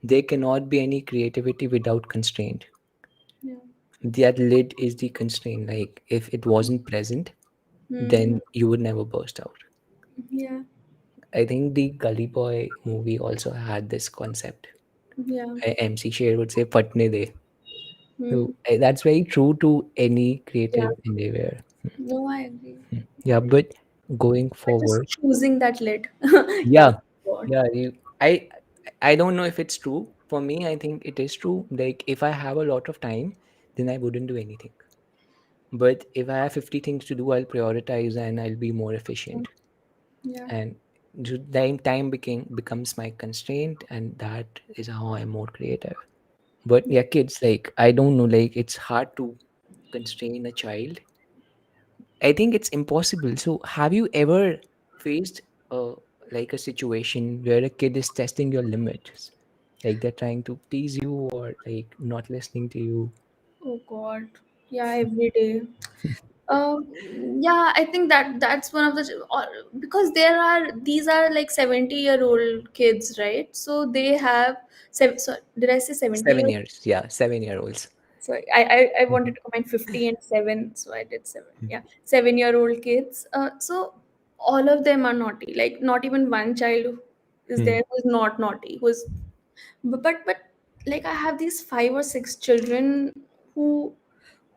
there cannot be any creativity without constraint. yeah. That lid is the constraint. Like if it wasn't present, Hmm. then you would never burst out. Yeah, I think the Gully Boy movie also had this concept. yeah. MC Sher would say "Patne de." So Hmm. that's very true to any Yeah. creative endeavor. No, I agree. Yeah, but going But just forward, choosing that lid. Yeah. yeah, God. yeah. I I don't know if it's true. For me, I think it is true. Like if I have a lot of time, then I wouldn't do anything. But if I have 50 things to do, I'll prioritize and I'll be more efficient. Yeah. And time becomes my constraint, and that is how I'm more creative. But yeah, kids, like I don't know, like it's hard to constrain a child. I think it's impossible. So have you ever faced a like a situation where a kid is testing your limits? Like they're trying to tease you or like not listening to you. Oh God. Yeah, every day. Um, yeah, I think that's one of because these are like 70-year-old kids, right? So they have so did I say 70 years? 7 years, yeah, 7 year olds. So I Mhm. wanted to combine 50 and 7, so I did 7. Yeah, 7-year-old kids. So all of them are naughty. Like not even one child is Hmm. there who's not naughty. But like I have these 5 or 6 children who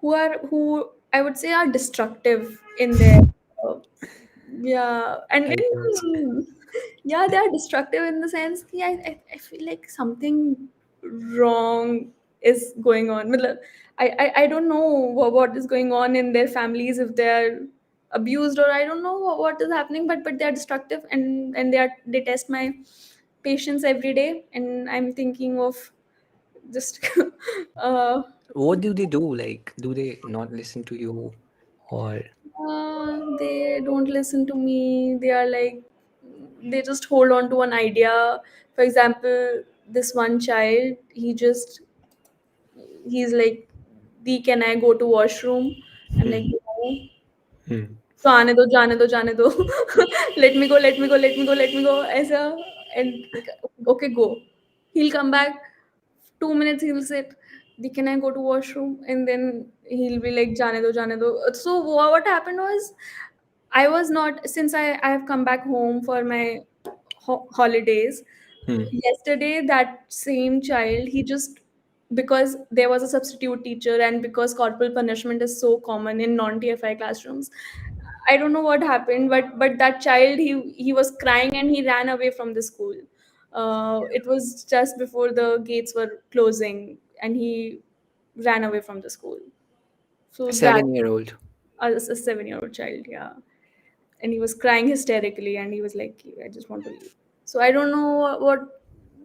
who I would say are destructive in their uh, yeah, and I guess. yeah, they are destructive in the sense that I feel like something wrong is going on. Matlab, I don't know what is going on in their families, if they're abused, or I don't know what is happening, but they're destructive, and they test my patience every day, and I'm thinking of just uh, What do they do? Like, do they not listen to you or they don't listen to me. They are like, they just hold on to an idea. For example, this one child, he's like, "Di, can I go to washroom?" I'm like, hmm. "No." Hmm. So आने दो जाने दो जाने दो let me go ऐसा and like, okay, go. He'll come back 2 minutes, he'll sit, can I go to washroom, and then he'll be like jane do. So what happened was, I was not, since I have come back home for my holidays. Hmm. Yesterday, that same child, he just, because there was a substitute teacher and because corporal punishment is so common in non-TFI classrooms, I don't know what happened, but that child, he was crying and he ran away from the school. It was just before the gates were closing, and he ran away from the school. So that 7 year old. a 7-year-old child, yeah, and he was crying hysterically, and he was like, I just want to leave. So I don't know what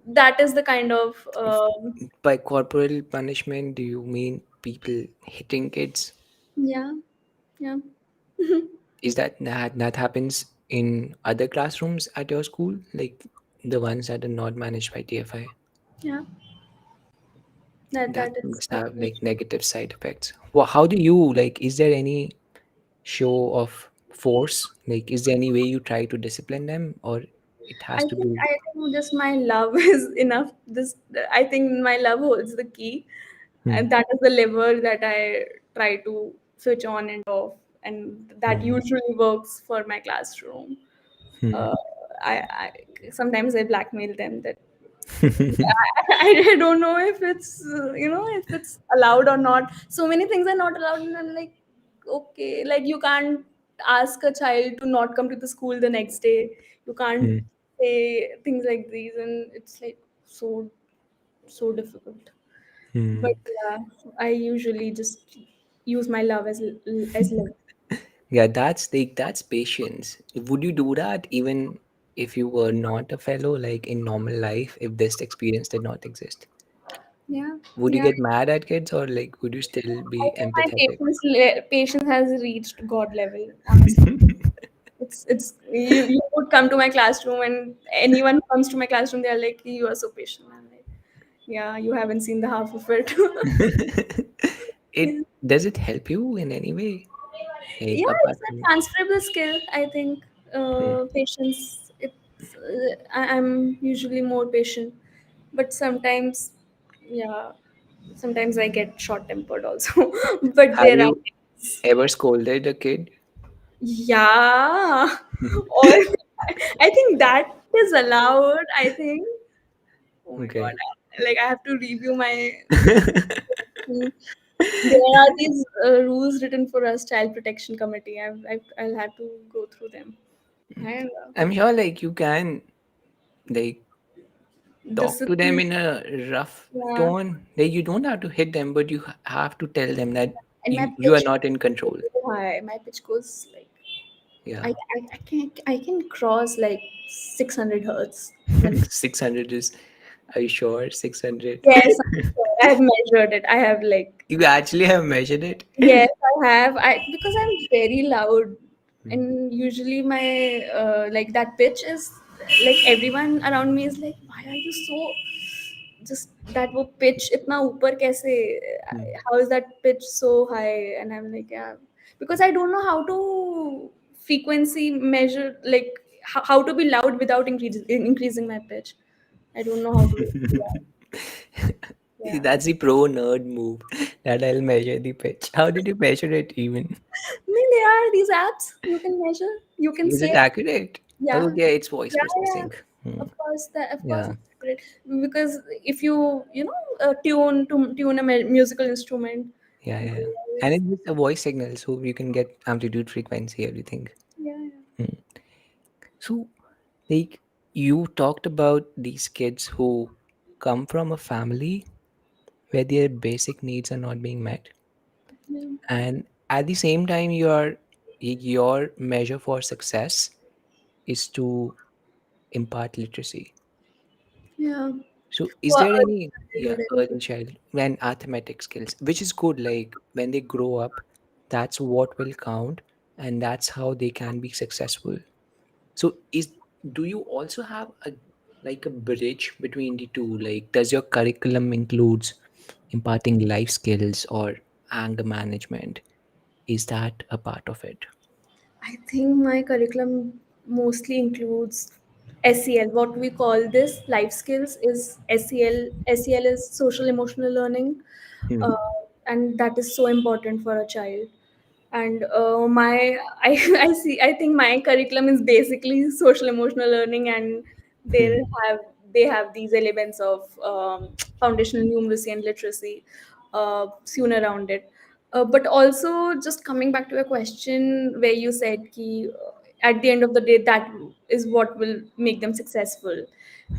that is, the kind of By corporal punishment, do you mean people hitting kids? yeah, yeah. Is that happens in other classrooms at your school, like the ones that are not managed by TFI? Yeah, that That that is must that have is like negative side effects. Well, how do you like? Is there any show of force? Like, is there any way you try to discipline them, or it has to do? I think just my love is enough. This, I think my love holds the key, Hmm. and that is the lever that I try to switch on and off, and that Hmm. usually works for my classroom. Hmm. Uh, I sometimes I blackmail them that I don't know if it's if it's allowed or not. So many things are not allowed, and I'm like, okay, like you can't ask a child to not come to the school the next day. You can't Hmm. say things like these, and it's like so difficult. But Hmm. yeah, I usually just use my love as love. Yeah, that's patience. Would you do that even if you were not a fellow, like in normal life, if this experience did not exist? Yeah, Would you yeah. get mad at kids or like would you still I be think my empathetic? patience has reached God level, honestly. It's you would come to my classroom, and anyone who comes to my classroom, they're like, you are so patient. I'm like, yeah, you haven't seen the half of it. It does it help you in any way? Like Yeah, apart it's a from transferable skill, I think. hmm, Patience, I'm usually more patient, but sometimes, yeah, sometimes I get short tempered also. But have there are you ever scolded a kid? yeah, or I think that is allowed, I think. Oh my god, Okay. like I have to review my. There are these rules written for us, child protection committee. I'll have to go through them. I don't know. I'm sure like you can like Talk to them discipline. in a rough Yeah, tone. Like you don't have to hit them, but you have to tell them that and my you are pitch not in goes control. so high. My pitch goes like Yeah. I can cross like 600 hertz when 600 is, are you sure? 600. yes, I'm sure. I have measured it. I have like You actually have measured it? yes, I have. I because I'm very loud, Hmm. and usually my like that pitch is like everyone around me is like, why are you so just that wo pitch itna upar kaise? Hmm. How is that pitch so high? And I'm like, yeah, because I don't know how to frequency measure like how to be loud without increasing my pitch. I don't know how to do that. Yeah. That's the pro nerd move that I'll measure the pitch. How did you measure it even? I mean, there are these apps you can measure. You can Is say, it accurate? yeah, Oh, yeah, it's voice yeah. processing. Hmm. Of course, Yeah, it's accurate. Because if tune a musical instrument, yeah, you yeah, can yeah. And always, it's just a voice signal, so you can get amplitude, frequency, everything. yeah, yeah. Hmm. So, like, you talked about these kids who come from a family where their basic needs are not being met, Yeah. and at the same time, your measure for success is to impart literacy. Yeah. So, is For there early any, yeah, childhood, I early think. child when arithmetic skills, which is good, like when they grow up, that's what will count, and that's how they can be successful. So, do you also have a like a bridge between the two? Like, does your curriculum includes imparting life skills or anger management? Is that a part of it? I think my curriculum mostly includes SEL. What we call this life skills is SEL. SEL is social emotional learning, Hmm. uh, and that is so important for a child. And my I I see. I think my curriculum is basically social emotional learning, and they Hmm. have they have these elements of foundational numeracy and literacy sewn around it. But also, just coming back to a question where you said ki, at the end of the day, that is what will make them successful.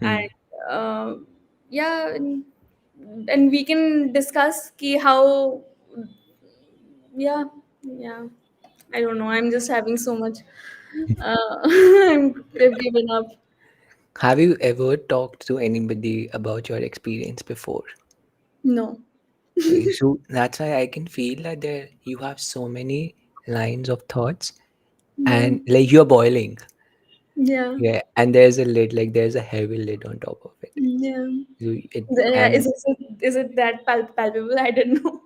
Hmm. And yeah, and we can discuss ki how, yeah, yeah. I don't know. I'm just having so much. I've given up. Have you ever talked to anybody about your experience before? No. Okay, so that's why I can feel that there you have so many lines of thoughts Yeah. and like you're boiling. Yeah. Yeah, and there's a lid, like there's a heavy lid on top of it. Yeah. So it Yeah. and Is it that palpable? I don't know.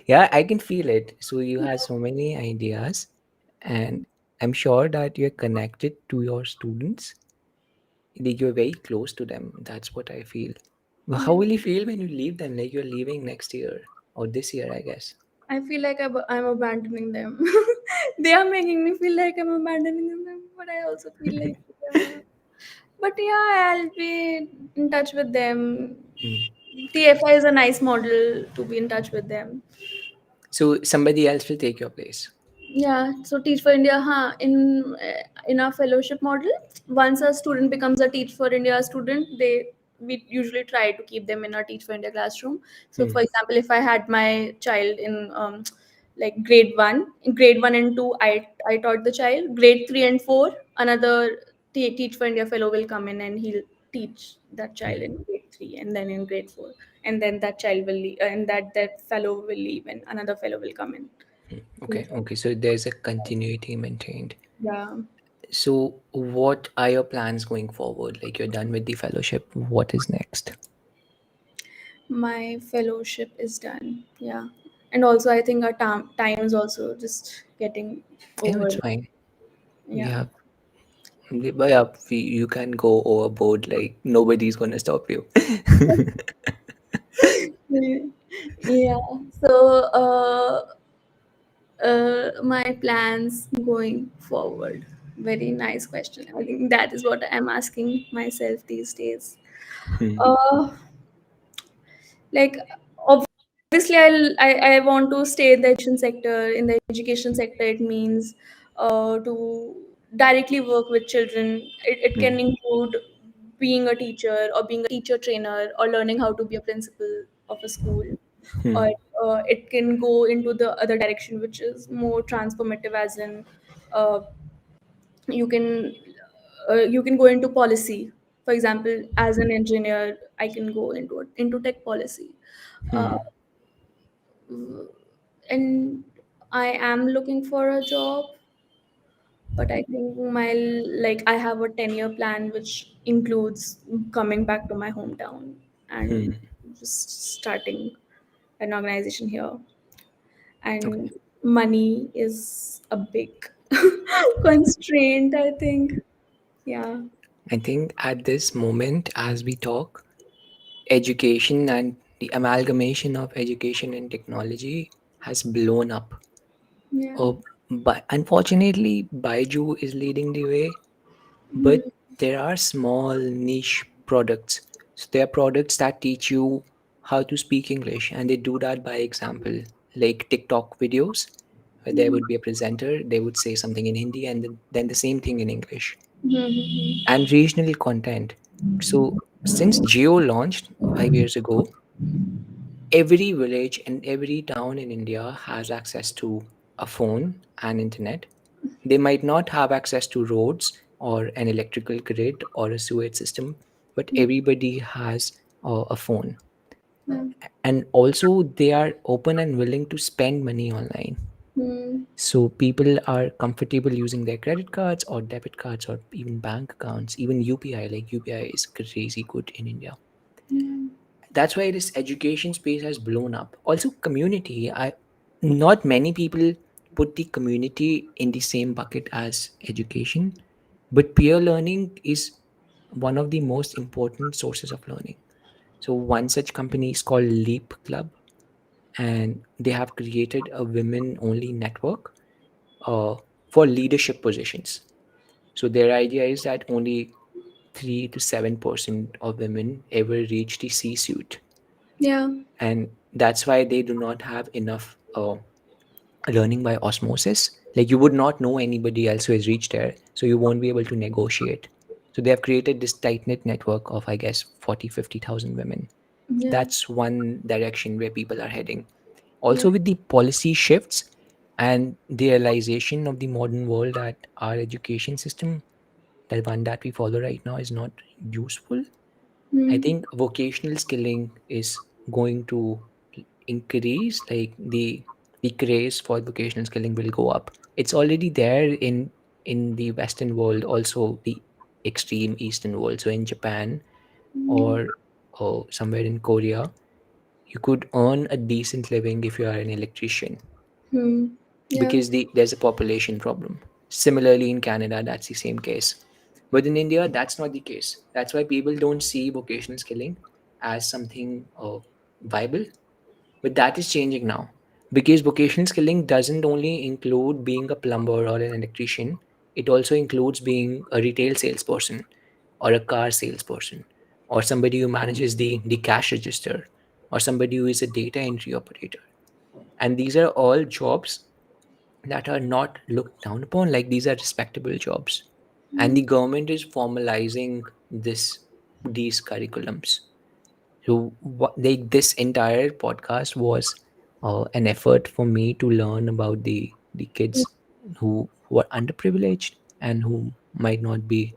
yeah, I can feel it. So you have so many ideas, and I'm sure that you're connected to your students. Like you're very close to them. That's what I feel. Well, how Yeah. will you feel when you leave them? Like you're leaving next year or this year, I guess. I feel like I'm abandoning them. They are making me feel like I'm abandoning them, but I also feel like, yeah. But yeah, I'll be in touch with them. Hmm. TFI is a nice model to be in touch with them. So somebody else will take your place. Yeah, so Teach for India, huh? In our fellowship model, once a student becomes a Teach for India student, we usually try to keep them in our Teach for India classroom. So, Hmm. for example, if I had my child in like grade 1 and 2, I taught the child. Grade 3 and 4, another Teach for India fellow will come in and he'll teach that child Hmm. in grade 3 and then in grade 4, and then that child will leave, and that fellow will leave, and another fellow will come in. Okay, okay. So there's a continuity maintained. Yeah, So what are your plans going forward? Like you're done with the fellowship. What is next? my fellowship is done. Yeah, and also I think our time is also just getting Yeah, over. it's fine. We Yeah, have, but yeah, you can go overboard. Like nobody's gonna stop you. yeah. So, my plans going forward. Very nice question. I think that is what I'm asking myself these days. Hmm. Uh, like obviously I want to stay in the education sector. In the education sector, it means to directly work with children. It Hmm. can include being a teacher or being a teacher trainer or learning how to be a principal of a school. Or Hmm. it can go into the other direction, which is more transformative, as in uh, you can you can go into policy. For example, as an engineer, I can go into tech policy. uh, Hmm. and I am looking for a job, but I think my like I have a 10-year plan which includes coming back to my hometown and Hmm. just starting an organization here. And Okay. money is a big constraint, I think. Yeah. I think at this moment, as we talk, education and the amalgamation of education and technology has blown up. Yeah. Uh, but unfortunately, Baiju is leading the way, but Mm, there are small niche products. So there are products that teach you how to speak English, and they do that by example, like TikTok videos, where there mm, would be a presenter, they would say something in Hindi and then the same thing in English, mm, and regional content. So since Geo launched 5 years ago, every village and every town in India has access to a phone and internet. They might not have access to roads or an electrical grid or a sewage system, but mm, everybody has a phone. mm, And also, they are open and willing to spend money online. mm, So people are comfortable using their credit cards or debit cards or even bank accounts, even UPI. Like UPI is crazy good in India. mm, That's why this education space has blown up. Also, community. Not many people put the community in the same bucket as education, but peer learning is one of the most important sources of learning. So one such company is called Leap Club, and they have created a women only network uh, for leadership positions. So their idea is that only 3 to 7% of women ever reach the C suite, yeah. and that's why they do not have enough learning by osmosis. Like you would not know anybody else who has reached there, so you won't be able to negotiate. So they have created this tight knit network of, I guess, 40, 50,000 women. Yeah. That's one direction where people are heading. Yeah. Also, with the policy shifts and the realization of the modern world that our education system, the one that we follow right now, is not useful, I Mm, think vocational skilling is going to increase. Like the craze for vocational skilling will go up. It's already there in the Western world, also the extreme Eastern world. So in Japan or somewhere in Korea, you could earn a decent living if you are an electrician, mm, yeah. because there's a population problem. Similarly, in Canada, that's the same case. But in India, that's not the case. That's why people don't see vocational skilling as something viable. But that is changing now, because vocational skilling doesn't only include being a plumber or an electrician, it also includes being a retail salesperson or a car salesperson or somebody who manages the cash register or somebody who is a data entry operator. And these are all jobs that are not looked down upon. Like these are respectable jobs, and the Mm, government is formalizing these curriculums. So like this entire podcast was an effort for me to learn about the kids who are underprivileged and who might not be,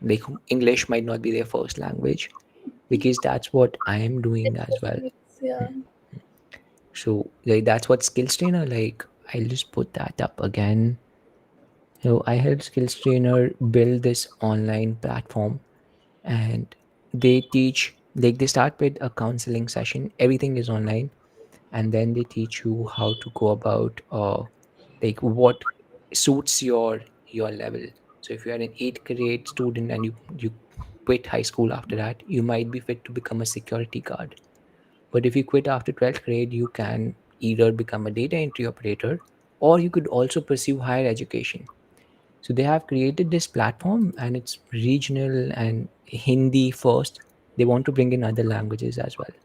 like whom English might not be their first language, because that's what I am doing as well. especially, yeah. So like that's what skills trainer, like I'll just put that up again. So I help skills trainer build this online platform, and they teach, like they start with a counseling session. Everything is online, and then they teach you how to go about like what suits your level. So if you are an 8th grade student and you quit high school after that, you might be fit to become a security guard. But if you quit after 12th grade, you can either become a data entry operator, or you could also pursue higher education. So they have created this platform, and it's regional and Hindi first. They want to bring in other languages as well.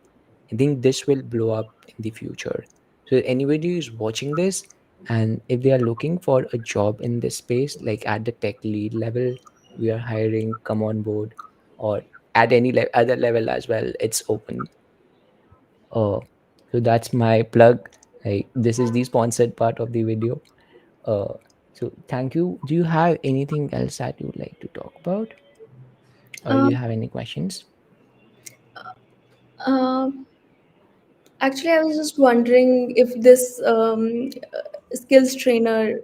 I think this will blow up in the future. So anybody who's watching this, and if they are looking for a job in this space, like at the tech lead level, we are hiring, come on board. or at any other level as well. It's open. uh, so that's my plug. Like, this is the sponsored part of the video. uh, so thank you. Do you have anything else that you would like to talk about, or you Um, have any questions? um, Actually, I was just wondering if this skills trainer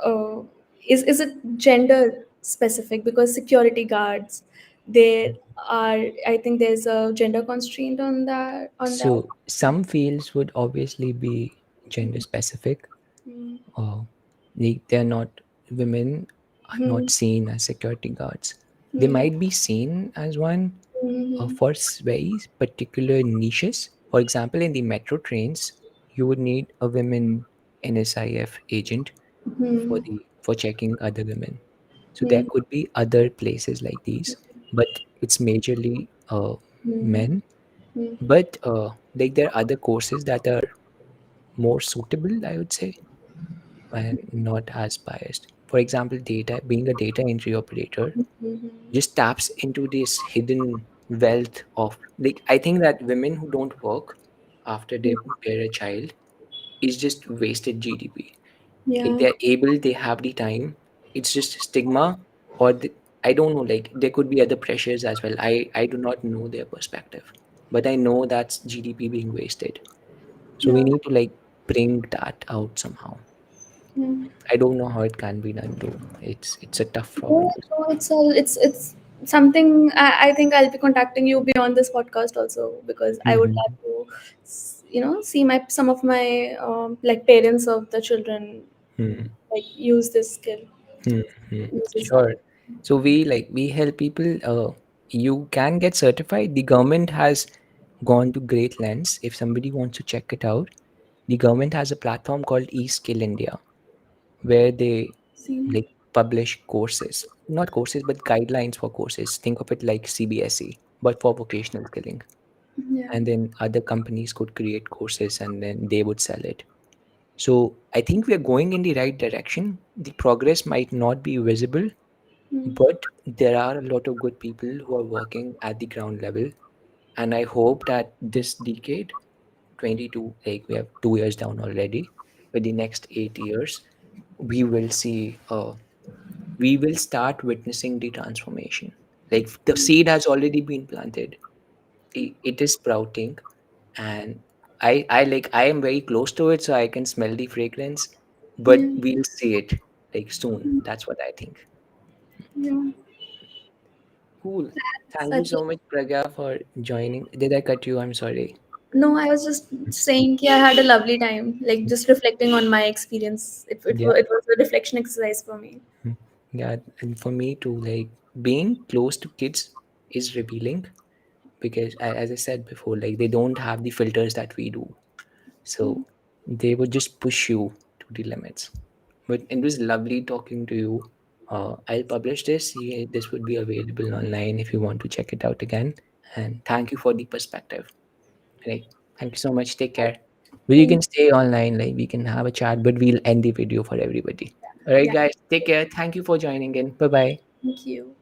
uh, is it gender specific, because security guards, there are, I think there's a gender constraint on that. So some fields would obviously be gender specific. Mm, uh, they're not, women are not mm, seen as security guards. They mm, might be seen as one mm, for very particular niches. For example, in the metro trains, you would need a women NSIF agent for mm, checking other women. So there mm, could be other places like these, but it's majorly mm, men. mm, But like, there are other courses that are more suitable, I would say, and not as biased. For example, data, being a data entry operator, mm, just taps into this hidden wealth of, like, I think that women who don't work after they mm. bear a child is just wasted GDP. Like, Yeah, they're able, they have the time. It's just stigma, or I don't know. Like, there could be other pressures as well. I do not know their perspective, but I know that's GDP being wasted. So we yeah. need to, like, bring that out somehow. Mm. I don't know how it can be done though. It's a tough No, problem. no, it's something. I think I'll be contacting you beyond this podcast also, because I would Mm-hmm. love to, see my some of my like parents of the children like use this skill, Mm-hmm. use this Sure. subject. So we help people. You can get certified. The government has gone to great lengths. If somebody wants to check it out, the government has a platform called eSkill India, where they, See, like, publish courses, not courses, but guidelines for courses. Think of it like CBSE, but for vocational skilling. yeah. And then other companies could create courses and then they would sell it. So I think we are going in the right direction. The progress might not be visible, Mm, but there are a lot of good people who are working at the ground level. And I hope that this decade, 22, like, we have 2 years down already, but the next 8 years, we will see, we will start witnessing the transformation. Like, the seed has already been planted, it is sprouting, and I am very close to it, so I can smell the fragrance, but yeah, we'll see it, like, soon. That's what I think. yeah. Cool. Thank you Such so much, Pragya, for joining. Did I cut you? I'm sorry. No, I was just saying, I had a lovely time, like just reflecting on my experience. Yeah. It was a reflection exercise for me. Mm. Yeah, and for me too, like, being close to kids is revealing, because as I said before, like, they don't have the filters that we do. So they would just push you to the limits. But it was lovely talking to you. I'll publish this. Yeah, this would be available online if you want to check it out again. And thank you for the perspective. Like, thank you so much. Take care. Well, you Thank can stay online, like, we can have a chat, but we'll end the video for everybody. All right, Yeah, guys. Take care. Thank you for joining in. Bye bye. thank you.